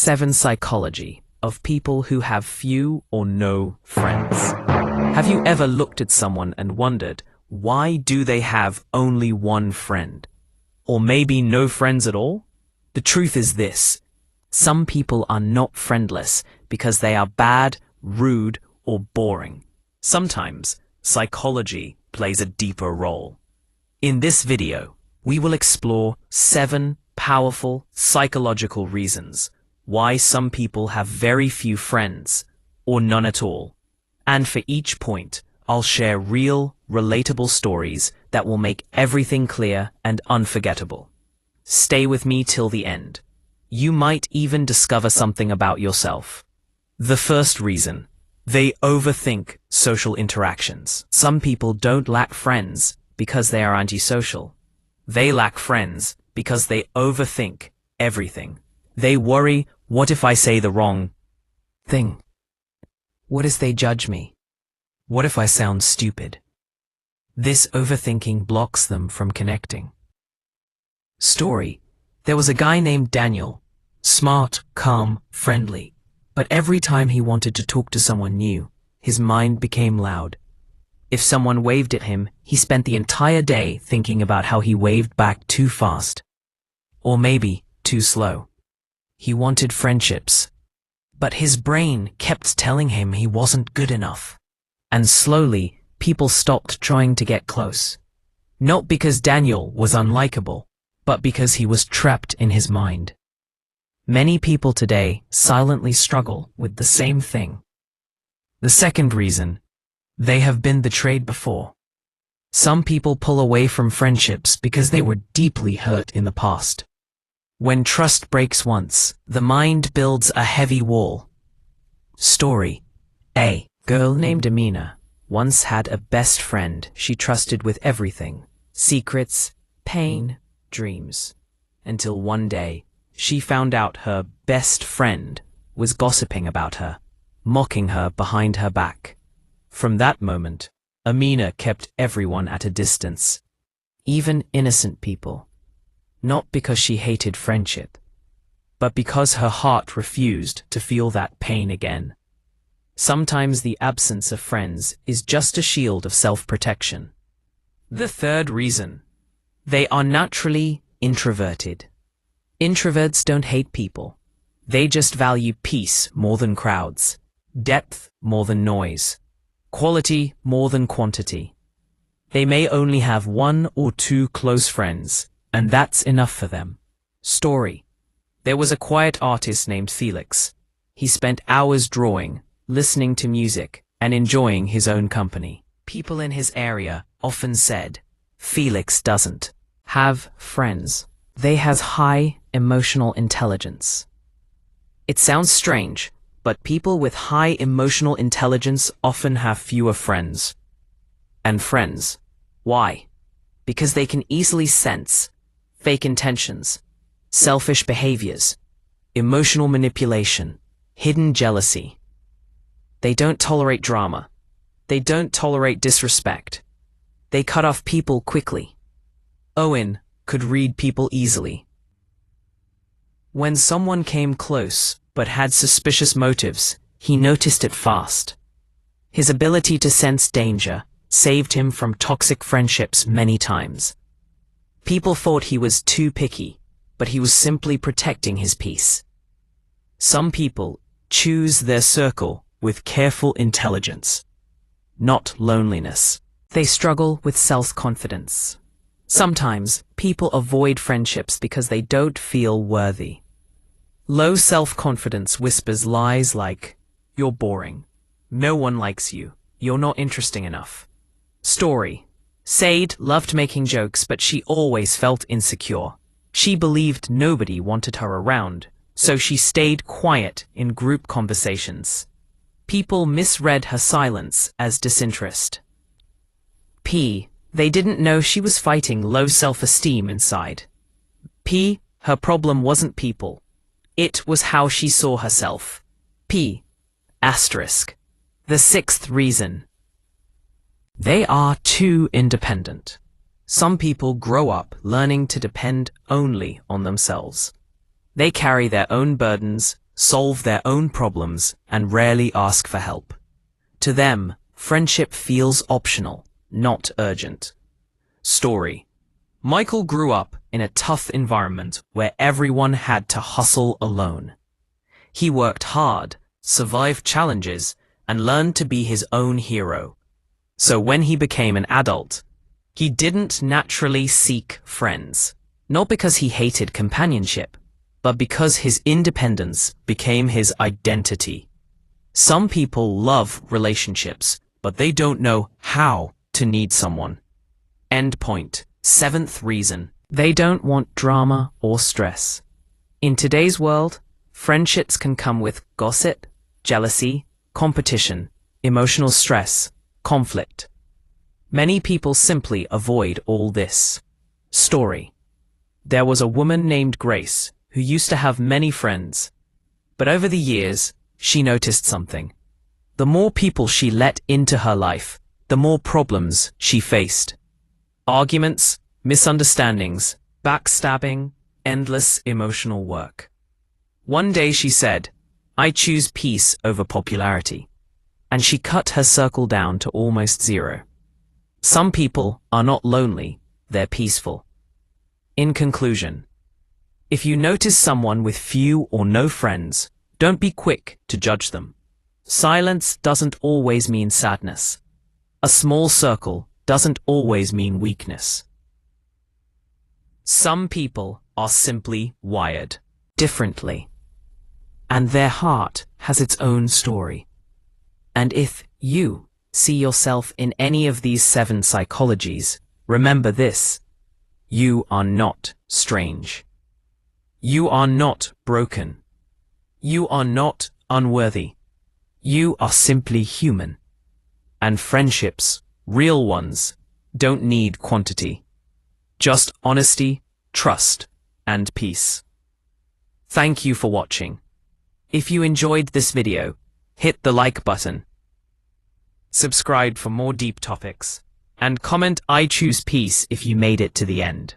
7 Psychology of people who have few or no friends. Have you ever looked at someone and wondered, why do they have only one friend? Or maybe no friends at all? The truth is this: some people are not friendless because they are bad, rude, or boring. Sometimes psychology plays a deeper role. In this video, we will explore 7 powerful psychological reasons why some people have very few friends, or none at all. And for each point, I'll share real, relatable stories that will make everything clear and unforgettable. Stay with me till the end. You might even discover something about yourself. The first reason: they overthink social interactions. Some people don't lack friends because they are antisocial. They lack friends because they overthink everything. They worry, what if I say the wrong thing? What if they judge me? What if I sound stupid? This overthinking blocks them from connecting. Story: there was a guy named Daniel. Smart, calm, friendly. But every time he wanted to talk to someone new, his mind became loud. If someone waved at him, he spent the entire day thinking about how he waved back too fast. Or maybe too slow. He wanted friendships, but his brain kept telling him he wasn't good enough. And slowly, people stopped trying to get close. Not because Daniel was unlikable, but because he was trapped in his mind. Many people today silently struggle with the same thing. The second reason: they have been betrayed before. Some people pull away from friendships because they were deeply hurt in the past. When trust breaks once, the mind builds a heavy wall. Story: a girl named Amina once had a best friend she trusted with everything: secrets, pain, dreams. Until one day, she found out her best friend was gossiping about her, mocking her behind her back. From that moment, Amina kept everyone at a distance, even innocent people. Not because she hated friendship, but because her heart refused to feel that pain again. Sometimes the absence of friends is just a shield of self-protection. The third reason: they are naturally introverted. Introverts don't hate people. They just value peace more than crowds, depth more than noise, quality more than quantity. They may only have 1 or 2 close friends, and that's enough for them. Story: there was a quiet artist named Felix. He spent hours drawing, listening to music, and enjoying his own company. People in his area often said, "Felix doesn't have friends. They has high emotional intelligence." It sounds strange, but people with high emotional intelligence often have fewer friends. And friends. Why? Because they can easily sense fake intentions, selfish behaviors, emotional manipulation, hidden jealousy. They don't tolerate drama. They don't tolerate disrespect. They cut off people quickly. Owen could read people easily. When someone came close but had suspicious motives, he noticed it fast. His ability to sense danger saved him from toxic friendships many times. People thought he was too picky, but he was simply protecting his peace. Some people choose their circle with careful intelligence, not loneliness. They struggle with self-confidence. Sometimes people avoid friendships because they don't feel worthy. Low self-confidence whispers lies like, "You're boring. No one likes you. You're not interesting enough." Story: Said loved making jokes, but she always felt insecure. She believed nobody wanted her around, so she stayed quiet in group conversations. People misread her silence as disinterest. They didn't know she was fighting low self-esteem inside. Her problem wasn't people. It was how she saw herself. The sixth reason: they are too independent. Some people grow up learning to depend only on themselves. They carry their own burdens, solve their own problems, and rarely ask for help. To them, friendship feels optional, not urgent. Story. Michael grew up in a tough environment where everyone had to hustle alone. He worked hard, survived challenges, and learned to be his own hero. So when he became an adult, he didn't naturally seek friends. Not because he hated companionship, but because his independence became his identity. Some people love relationships, but they don't know how to need someone. End point. Seventh reason. They don't want drama or stress. In today's world, friendships can come with gossip, jealousy, competition, emotional stress, conflict. Many people simply avoid all this. Story. There was a woman named Grace who used to have many friends. But over the years, she noticed something. The more people she let into her life, the more problems she faced. Arguments, misunderstandings, backstabbing, endless emotional work. One day she said, "I choose peace over popularity." And she cut her circle down to almost zero. Some people are not lonely, they're peaceful. In conclusion, if you notice someone with few or no friends, don't be quick to judge them. Silence doesn't always mean sadness. A small circle doesn't always mean weakness. Some people are simply wired differently, and their heart has its own story. And if you see yourself in any of these 7 psychologies, remember this: you are not strange. You are not broken. You are not unworthy. You are simply human. And friendships, real ones, don't need quantity. Just honesty, trust, and peace. Thank you for watching. If you enjoyed this video, hit the like button, subscribe for more deep topics, and comment "I choose peace" if you made it to the end.